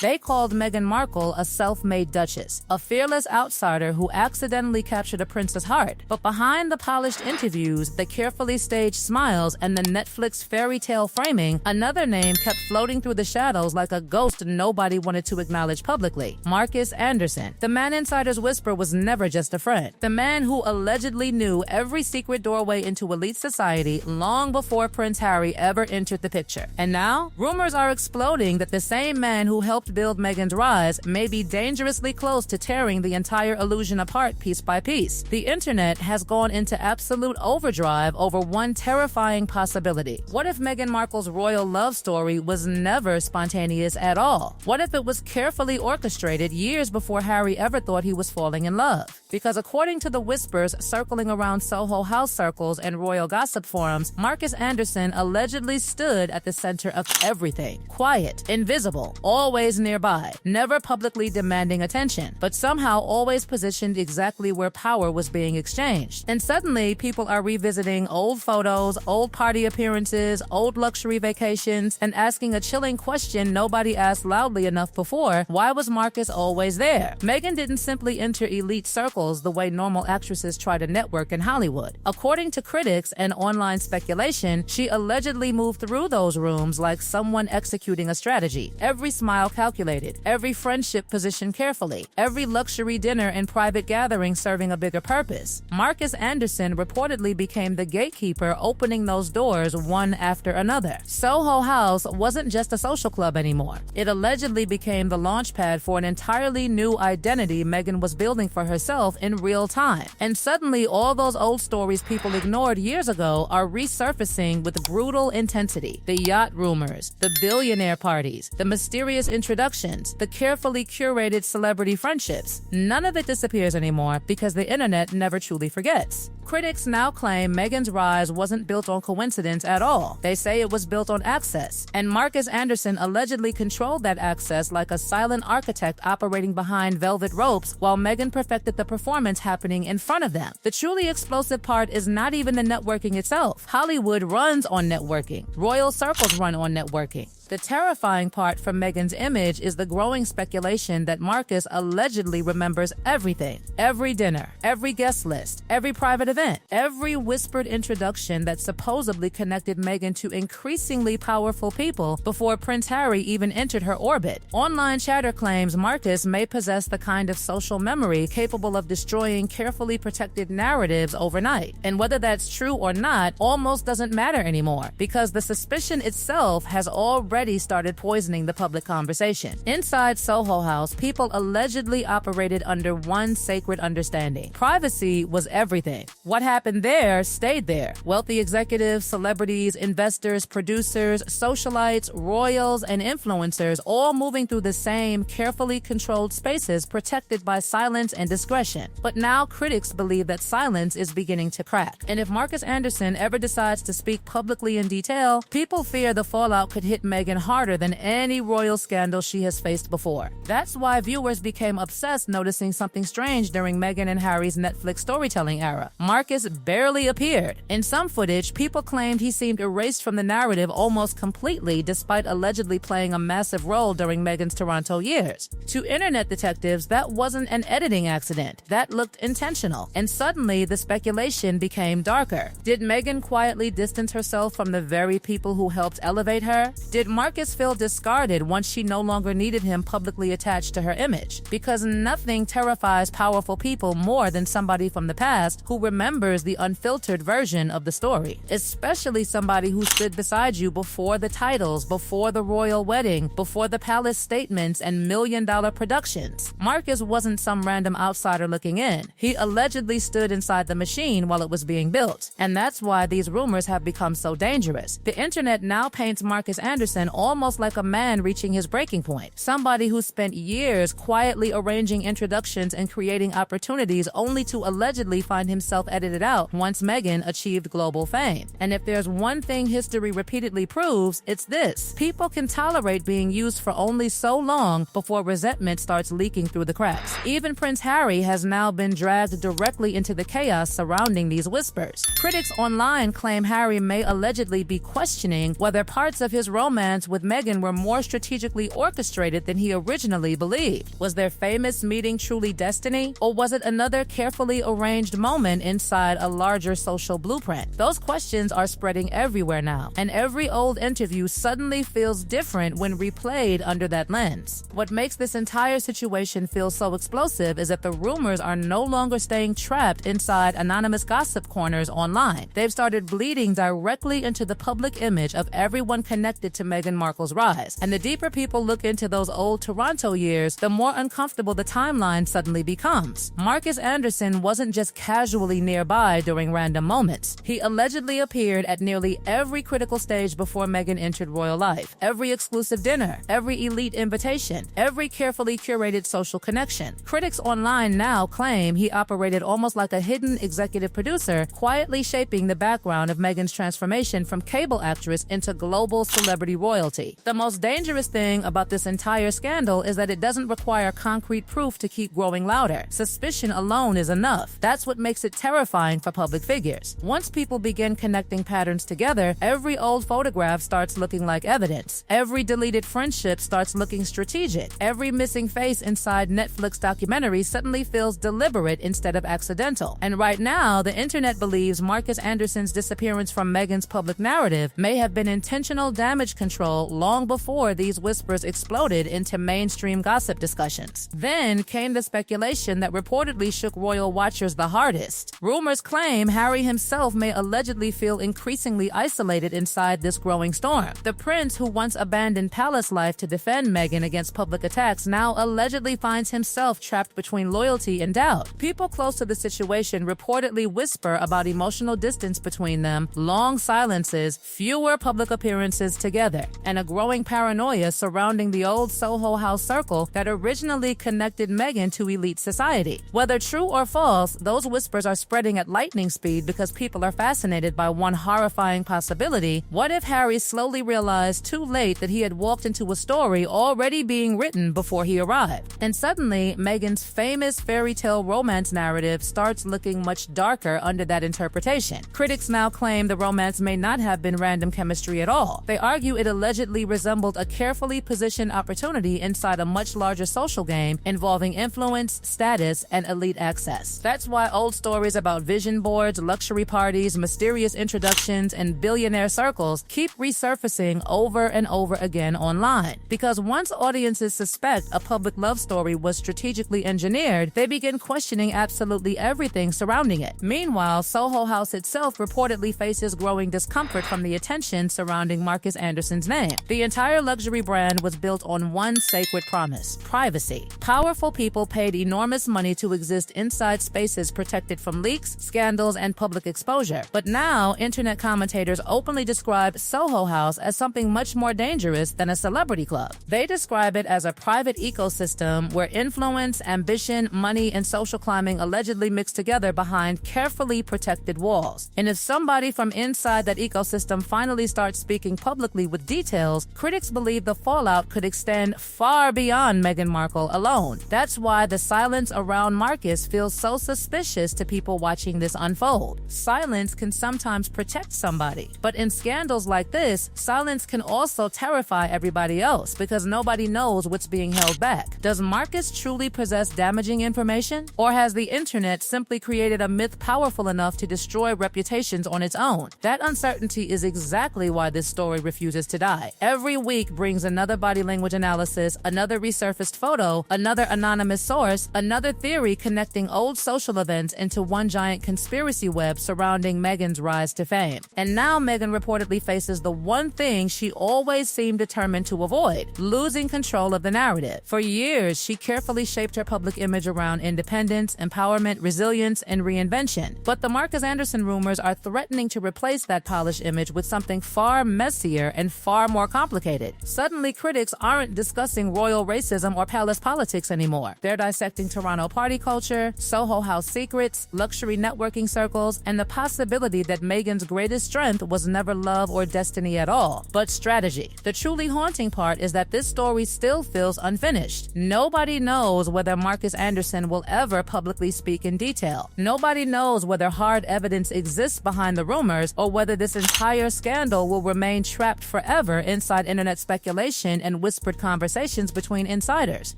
They called Meghan Markle a self-made duchess, a fearless outsider who accidentally captured a prince's heart. But behind the polished interviews, the carefully staged smiles, and the Netflix fairy tale framing, another name kept floating through the shadows like a ghost nobody wanted to acknowledge publicly: Markus Anderson. The man insiders whisper was never just a friend. The man who allegedly knew every secret doorway into elite society long before Prince Harry ever entered the picture. And now, rumors are exploding that the same man who helped build Meghan's rise may be dangerously close to tearing the entire illusion apart piece by piece. The internet has gone into absolute overdrive over one terrifying possibility. What if Meghan Markle's royal love story was never spontaneous at all? What if it was carefully orchestrated years before Harry ever thought he was falling in love? Because according to the whispers circling around Soho House circles and royal gossip forums, Markus Anderson allegedly stood at the center of everything. Quiet, invisible, always nearby, never publicly demanding attention, but somehow always positioned exactly where power was being exchanged. And suddenly, people are revisiting old photos, old party appearances, old luxury vacations, and asking a chilling question nobody asked loudly enough before: why was Markus always there? Meghan didn't simply enter elite circles the way normal actresses try to network in Hollywood. According to critics and online speculation, she allegedly moved through those rooms like someone executing a strategy. Every smile calculated, every friendship positioned carefully, every luxury dinner and private gathering serving a bigger purpose. Markus Anderson reportedly became the gatekeeper, opening those doors one after another. Soho House wasn't just a social club anymore. It allegedly became the launchpad for an entirely new identity Meghan was building for herself in real time. And suddenly, all those old stories people ignored years ago are resurfacing with brutal intensity. The yacht rumors, the billionaire parties, the mysterious introductions, the carefully curated celebrity friendships. None of it disappears anymore because the internet never truly forgets. Critics now claim Meghan's rise wasn't built on coincidence at all. They say it was built on access, and Markus Anderson allegedly controlled that access like a silent architect operating behind velvet ropes while Meghan perfected the performance happening in front of them. The truly explosive part is not even the networking itself. Hollywood runs on networking. Royal circles run on networking. The terrifying part for Meghan's image is the growing speculation that Markus allegedly remembers everything. Every dinner, every guest list, every private event, every whispered introduction that supposedly connected Meghan to increasingly powerful people before Prince Harry even entered her orbit. Online chatter claims Markus may possess the kind of social memory capable of destroying carefully protected narratives overnight. And whether that's true or not almost doesn't matter anymore, because the suspicion itself has already started poisoning the public conversation. Inside Soho House, people allegedly operated under one sacred understanding: privacy was everything. What happened there stayed there. Wealthy executives, celebrities, investors, producers, socialites, royals, and influencers all moving through the same carefully controlled spaces protected by silence and discretion. But now critics believe that silence is beginning to crack. And if Markus Anderson ever decides to speak publicly in detail, people fear the fallout could hit Meghan harder than any royal scandal she has faced before. That's why viewers became obsessed noticing something strange during Meghan and Harry's Netflix storytelling era. Markus barely appeared. In some footage, people claimed he seemed erased from the narrative almost completely, despite allegedly playing a massive role during Meghan's Toronto years. To internet detectives, that wasn't an editing accident. That looked intentional. And suddenly, the speculation became darker. Did Meghan quietly distance herself from the very people who helped elevate her? Did Markus feel discarded once she no longer needed him publicly attached to her image? Because nothing terrifies powerful people more than somebody from the past who remembers the unfiltered version of the story. Especially somebody who stood beside you before the titles, before the royal wedding, before the palace statements and million-dollar productions. Markus wasn't some random outsider looking in. He allegedly stood inside the machine while it was being built. And that's why these rumors have become so dangerous. The internet now paints Markus Anderson almost like a man reaching his breaking point. Somebody who spent years quietly arranging introductions and creating opportunities only to allegedly find himself edited out once Meghan achieved global fame. And if there's one thing history repeatedly proves, it's this: people can tolerate being used for only so long before resentment starts leaking through the cracks. Even Prince Harry has now been dragged directly into the chaos surrounding these whispers. Critics online claim Harry may allegedly be questioning whether parts of his romance romance with Meghan were more strategically orchestrated than he originally believed. Was their famous meeting truly destiny, or was it another carefully arranged moment inside a larger social blueprint? Those questions are spreading everywhere now, and every old interview suddenly feels different when replayed under that lens. What makes this entire situation feel so explosive is that the rumors are no longer staying trapped inside anonymous gossip corners online. They've started bleeding directly into the public image of everyone connected to Meghan Markle's rise. And the deeper people look into those old Toronto years, the more uncomfortable the timeline suddenly becomes. Markus Anderson wasn't just casually nearby during random moments. He allegedly appeared at nearly every critical stage before Meghan entered royal life. Every exclusive dinner, every elite invitation, every carefully curated social connection. Critics online now claim he operated almost like a hidden executive producer, quietly shaping the background of Meghan's transformation from cable actress into global celebrity royalty. The most dangerous thing about this entire scandal is that it doesn't require concrete proof to keep growing louder. Suspicion alone is enough. That's what makes it terrifying for public figures. Once people begin connecting patterns together, every old photograph starts looking like evidence. Every deleted friendship starts looking strategic. Every missing face inside Netflix documentaries suddenly feels deliberate instead of accidental. And right now, the internet believes Markus Anderson's disappearance from Meghan's public narrative may have been intentional damage control long before these whispers exploded into mainstream gossip discussions. Then came the speculation that reportedly shook royal watchers the hardest. Rumors claim Harry himself may allegedly feel increasingly isolated inside this growing storm. The prince, who once abandoned palace life to defend Meghan against public attacks, now allegedly finds himself trapped between loyalty and doubt. People close to the situation reportedly whisper about emotional distance between them, long silences, fewer public appearances together, and a growing paranoia surrounding the old Soho House circle that originally connected Meghan to elite society. Whether true or false, those whispers are spreading at lightning speed because people are fascinated by one horrifying possibility. What if Harry slowly realized too late that he had walked into a story already being written before he arrived? And suddenly, Meghan's famous fairy tale romance narrative starts looking much darker under that interpretation. Critics now claim the romance may not have been random chemistry at all. They argue it allegedly resembled a carefully positioned opportunity inside a much larger social game involving influence, status, and elite access. That's why old stories about vision boards, luxury parties, mysterious introductions, and billionaire circles keep resurfacing over and over again online. Because once audiences suspect a public love story was strategically engineered, they begin questioning absolutely everything surrounding it. Meanwhile, Soho House itself reportedly faces growing discomfort from the attention surrounding Markus Anderson's name. The entire luxury brand was built on one sacred promise: privacy. Powerful people paid enormous money to exist inside spaces protected from leaks, scandals, and public exposure. But now, internet commentators openly describe Soho House as something much more dangerous than a celebrity club. They describe it as a private ecosystem where influence, ambition, money, and social climbing allegedly mix together behind carefully protected walls. And if somebody from inside that ecosystem finally starts speaking publicly with details, critics believe the fallout could extend far beyond Meghan Markle alone. That's why the silence around Markus feels so suspicious to people watching this unfold. Silence can sometimes protect somebody, but in scandals like this, silence can also terrify everybody else because nobody knows what's being held back. Does Markus truly possess damaging information, or has the internet simply created a myth powerful enough to destroy reputations on its own? That uncertainty is exactly why this story refuses to die. Every week brings another body language analysis, another resurfaced photo, another anonymous source, another theory connecting old social events into one giant conspiracy web surrounding Meghan's rise to fame. And now Meghan reportedly faces the one thing she always seemed determined to avoid: losing control of the narrative. For years, she carefully shaped her public image around independence, empowerment, resilience, and reinvention. But the Markus Anderson rumors are threatening to replace that polished image with something far messier and far more complicated. Suddenly, critics aren't discussing royal racism or palace politics anymore. They're dissecting Toronto party culture, Soho House secrets, luxury networking circles, and the possibility that Meghan's greatest strength was never love or destiny at all, but strategy. The truly haunting part is that this story still feels unfinished. Nobody knows whether Markus Anderson will ever publicly speak in detail. Nobody knows whether hard evidence exists behind the rumors or whether this entire scandal will remain trapped forever forever inside internet speculation and whispered conversations between insiders.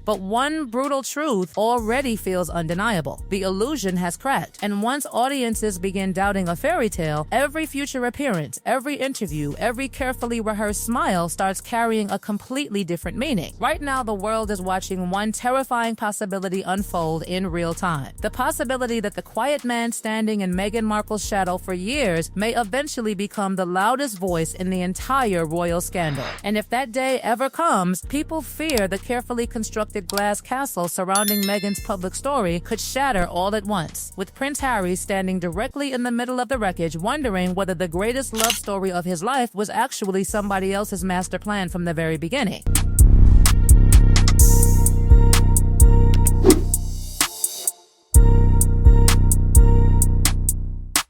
But one brutal truth already feels undeniable. The illusion has cracked, and once audiences begin doubting a fairy tale, every future appearance, every interview, every carefully rehearsed smile starts carrying a completely different meaning. Right now, the world is watching one terrifying possibility unfold in real time. The possibility that the quiet man standing in Meghan Markle's shadow for years may eventually become the loudest voice in the entire royal scandal. And if that day ever comes, people fear the carefully constructed glass castle surrounding Meghan's public story could shatter all at once, with Prince Harry standing directly in the middle of the wreckage, wondering whether the greatest love story of his life was actually somebody else's master plan from the very beginning.